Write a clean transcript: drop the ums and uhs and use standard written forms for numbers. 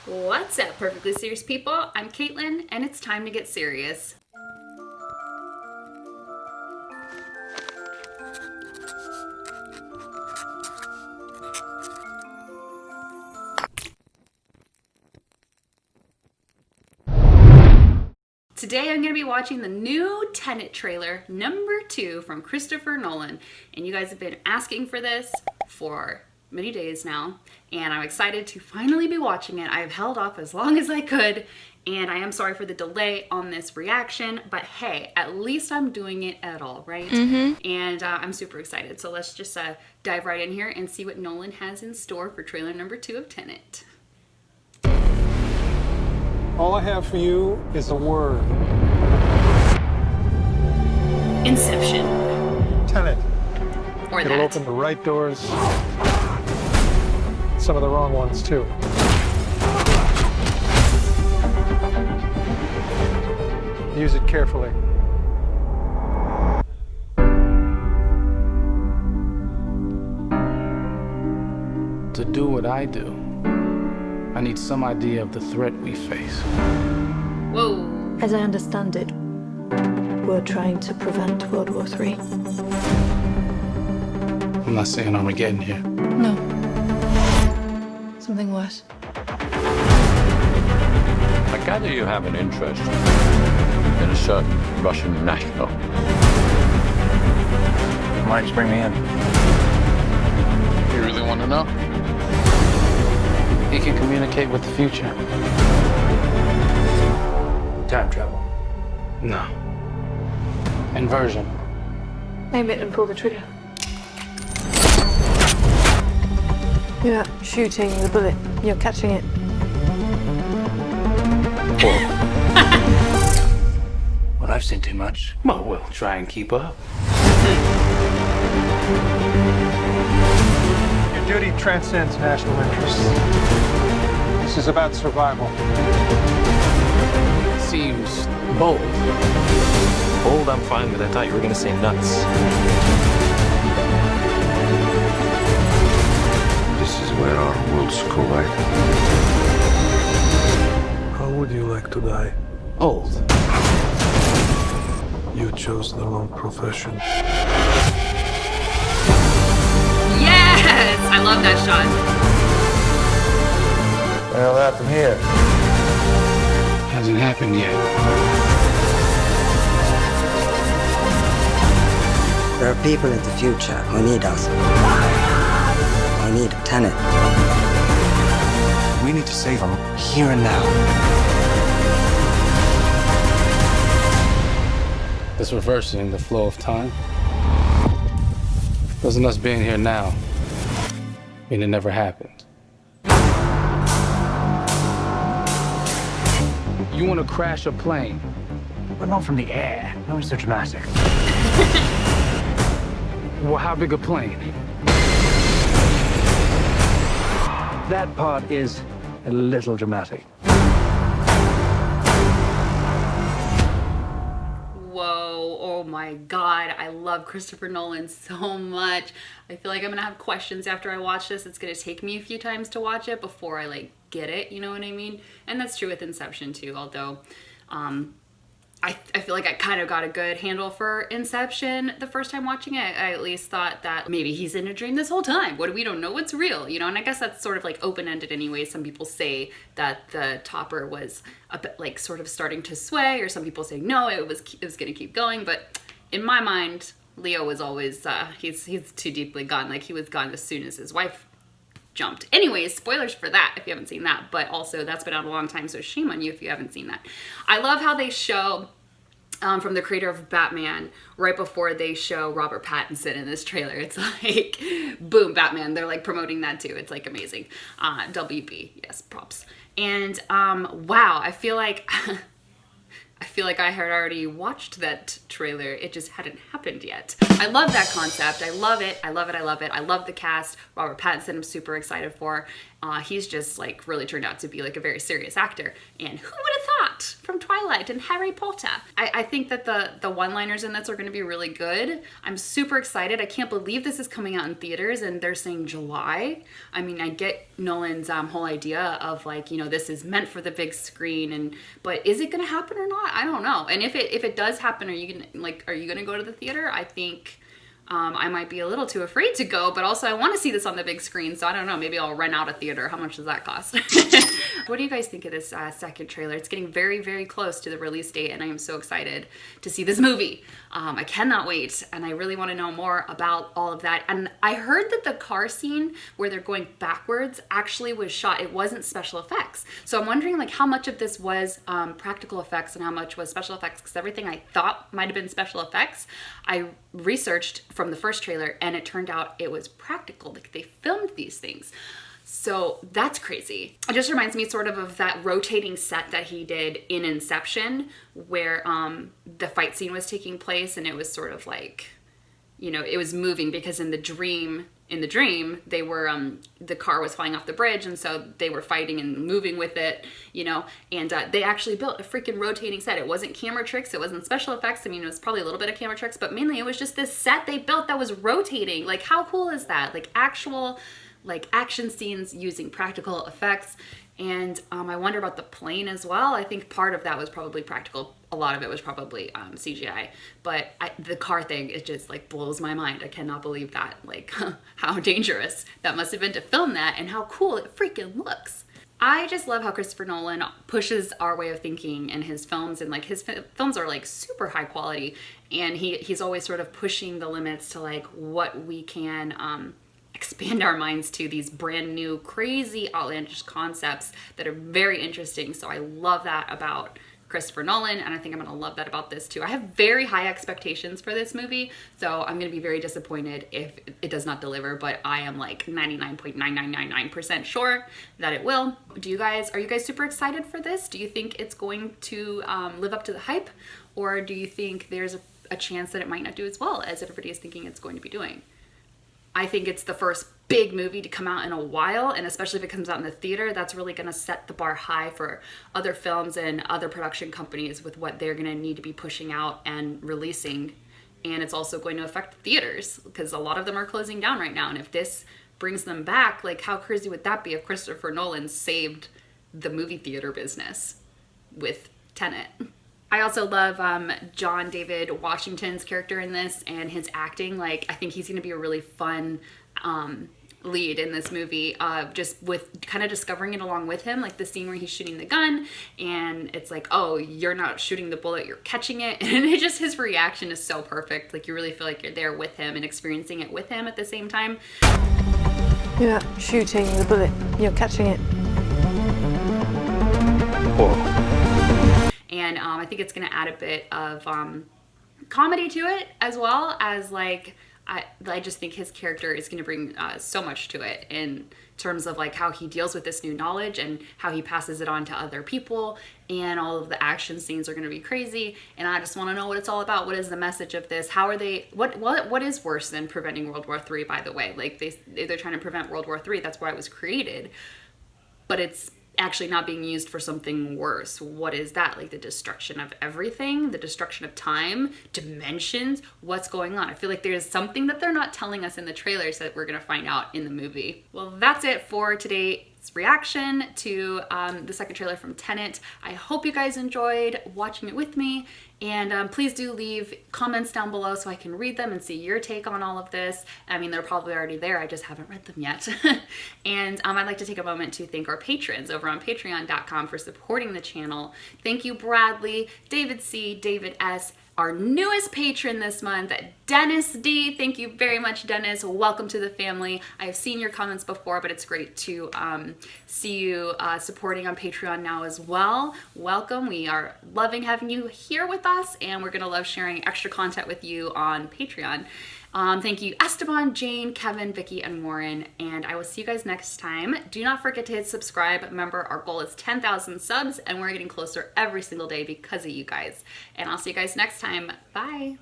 What's up, perfectly serious people? I'm Caitlin, and it's time to get serious. Today I'm going to be watching the new Tenet trailer, number 2 from Christopher Nolan. And you guys have been asking for this for many days now, and I'm excited to finally be watching it. I've held off as long as I could, and I am sorry for the delay on this reaction, but hey, at least I'm doing it at all, right? And I'm super excited. So let's just dive right in here and see what Nolan has in store for trailer number 2 of Tenet. All I have for you is a word. Inception. Tenet. Or It'll that. open the right doors. Some of the wrong ones, too. Use it carefully. To do what I do, I need some idea of the threat we face. Whoa. As I understand it, we're trying to prevent World War III. I'm not saying Armageddon here. No. Something worse. I gather you have an interest in a certain Russian national. Why don't you bring me in? You really want to know? He can communicate with the future. Time travel. No. Inversion. Aim it and pull the trigger. You're not shooting the bullet, you're catching it. Well, I've seen too much. Well, we'll try and keep up. Your duty transcends national interests. This is about survival. Seems bold. Bold, I'm fine with. I thought you were gonna say nuts. This is where our worlds collide. How would you like to die? Old. You chose the wrong profession. Yes! I love that shot. Well, that from here. Hasn't happened yet. There are people in the future who need us. We need Tenet. We need to save them here and now. This reversing the flow of time. Doesn't us being here now mean it never happened? You want to crash a plane? But not from the air. No, it's so dramatic. Well, how big a plane? That part is a little dramatic. Whoa, oh my god, I love Christopher Nolan so much. I feel like I'm gonna have questions after I watch this. It's gonna take me a few times to watch it before I like get it, you know what I mean? And that's true with Inception too, although I feel like I kind of got a good handle for Inception the first time watching it. I at least thought that maybe he's in a dream this whole time. We don't know what's real, you know? And I guess that's sort of like open-ended anyway. Some people say that the topper was a bit like sort of starting to sway, or some people say no, it was gonna keep going. But in my mind, Leo was always, he's too deeply gone. Like he was gone as soon as his wife jumped. Anyways, spoilers for that if you haven't seen that, but also that's been out a long time, so shame on you if you haven't seen that. I love how they show from the creator of Batman right before they show Robert Pattinson in this trailer. It's like boom, Batman. They're like promoting that too. It's like amazing. WB, yes, props. And wow, I feel like I had already watched that trailer. It just hadn't happened yet. I love that concept. I love it. I love it. I love it. I love the cast. Robert Pattinson, I'm super excited for. He's just like really turned out to be like a very serious actor. And who would have thought Scott from Twilight and Harry Potter. I think that the one-liners in this are going to be really good. I'm super excited. I can't believe this is coming out in theaters and they're saying July. I mean, I get Nolan's whole idea of like, you know, this is meant for the big screen, but is it going to happen or not? I don't know. And if it does happen, are you going to go to the theater? I think I might be a little too afraid to go, but also I want to see this on the big screen, so I don't know, maybe I'll rent out a theater. How much does that cost? What do you guys think of this second trailer? It's getting very, very close to the release date, and I am so excited to see this movie. I cannot wait, and I really want to know more about all of that. And I heard that the car scene where they're going backwards actually was shot. It wasn't special effects. So I'm wondering like how much of this was practical effects and how much was special effects, because everything I thought might have been special effects, I researched from the first trailer, and it turned out it was practical. Like they filmed these things. So that's crazy. It just reminds me sort of that rotating set that he did in Inception, where the fight scene was taking place, and it was sort of like, you know, it was moving because in the dream they were the car was flying off the bridge, and so they were fighting and moving with it, you know, and they actually built a freaking rotating set. It wasn't camera tricks, it wasn't special effects. I mean, it was probably a little bit of camera tricks, but mainly it was just this set they built that was rotating. Like how cool is that? Like actual like action scenes using practical effects. And I wonder about the plane as well. I think part of that was probably practical. A lot of it was probably CGI. But the car thing, it just like blows my mind. I cannot believe that. Like how dangerous that must have been to film that and how cool it freaking looks. I just love how Christopher Nolan pushes our way of thinking in his films, and like his films are like super high quality, and he's always sort of pushing the limits to like what we can expand our minds to, these brand new crazy outlandish concepts that are very interesting. So I love that about Christopher Nolan, and I think I'm gonna love that about this too. I have very high expectations for this movie, so I'm gonna be very disappointed if it does not deliver, but I am like 99.9999% sure that it will. Are you guys super excited for this? Do you think it's going to live up to the hype, or do you think there's a chance that it might not do as well as everybody is thinking it's going to be doing? I think it's the first big movie to come out in a while, and especially if it comes out in the theater, that's really going to set the bar high for other films and other production companies with what they're going to need to be pushing out and releasing. And it's also going to affect theaters because a lot of them are closing down right now. And if this brings them back, like how crazy would that be if Christopher Nolan saved the movie theater business with Tenet? I also love John David Washington's character in this and his acting. Like, I think he's going to be a really fun lead in this movie, just with kind of discovering it along with him, like the scene where he's shooting the gun and it's like, oh, you're not shooting the bullet, you're catching it. And it just, his reaction is so perfect. Like you really feel like you're there with him and experiencing it with him at the same time. You're not shooting the bullet, you're catching it. Whoa. And I think it's going to add a bit of comedy to it, as well as like I just think his character is going to bring so much to it in terms of like how he deals with this new knowledge and how he passes it on to other people, and all of the action scenes are going to be crazy. And I just want to know what it's all about. What is the message of this? How are they? What is worse than preventing World War III? By the way, like they're trying to prevent World War III. That's why it was created, but it's actually not being used for something worse. What is that? Like the destruction of everything, the destruction of time, dimensions, what's going on? I feel like there's something that they're not telling us in the trailers that we're gonna find out in the movie. Well, that's it for today's reaction to the second trailer from Tenet. I hope you guys enjoyed watching it with me, and please do leave comments down below so I can read them and see your take on all of this. I mean, they're probably already there, I just haven't read them yet. And I'd like to take a moment to thank our patrons over on patreon.com for supporting the channel. Thank you, Bradley, David C, David S, our newest patron this month, Dennis D. Thank you very much, Dennis. Welcome to the family. I've seen your comments before, but it's great to see you supporting on Patreon now as well. Welcome. We are loving having you here with us, and we're gonna love sharing extra content with you on Patreon. Thank you, Esteban, Jane, Kevin, Vicki, and Warren, and I will see you guys next time. Do not forget to hit subscribe. Remember, our goal is 10,000 subs, and we're getting closer every single day because of you guys. And I'll see you guys next time. Bye.